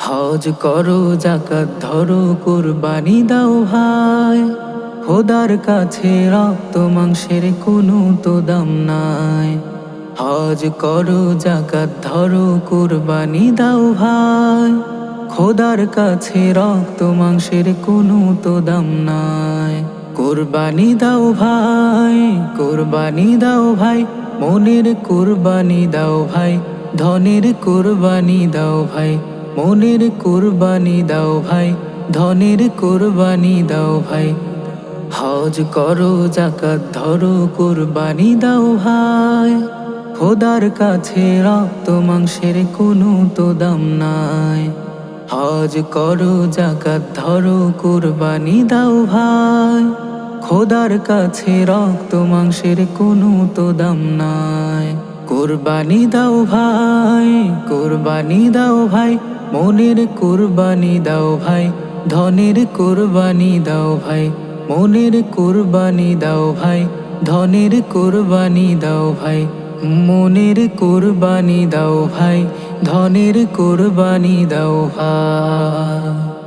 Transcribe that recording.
হজ করো, যাকাত ধরো, কুরবানি দাও ভাই। খোদার কাছে রক্ত মাংসের কোনো তো দাম নাই। হজ করো, যাকাত ধরো, কুরবানি দাও ভাই। খোদার কাছে রক্ত মাংসের কোনো তো দাম নাই। কুরবানি দাও ভাই, কুরবানি দাও ভাই, মনের কুরবানি দাও ভাই, ধনের কুরবানি দাও ভাই, মনের কুরবানি দাও ভাই, ধনের কুরবানি দাও ভাই। হজ করো, যাকাত ধরো, কুরবানি দাও ভাই। খোদার কাছে রক্ত মাংসের কোনো তো দাম নাই। হজ করো, যাকাত ধরো, কুরবানি দাও ভাই। খোদার কাছে রক্ত মাংসের কোনো তো দাম নাই। কুরবানি দাও ভাই, কুরবানি দাও ভাই, মনের কুরবানি দাও ভাই, ধনের কুরবানি দাও ভাই, মনের কুরবানি দাও ভাই, ধনের কুরবানি দাও ভাই, মনের কুরবানি দাও ভাই, ধনের কুরবানি দাও ভাই।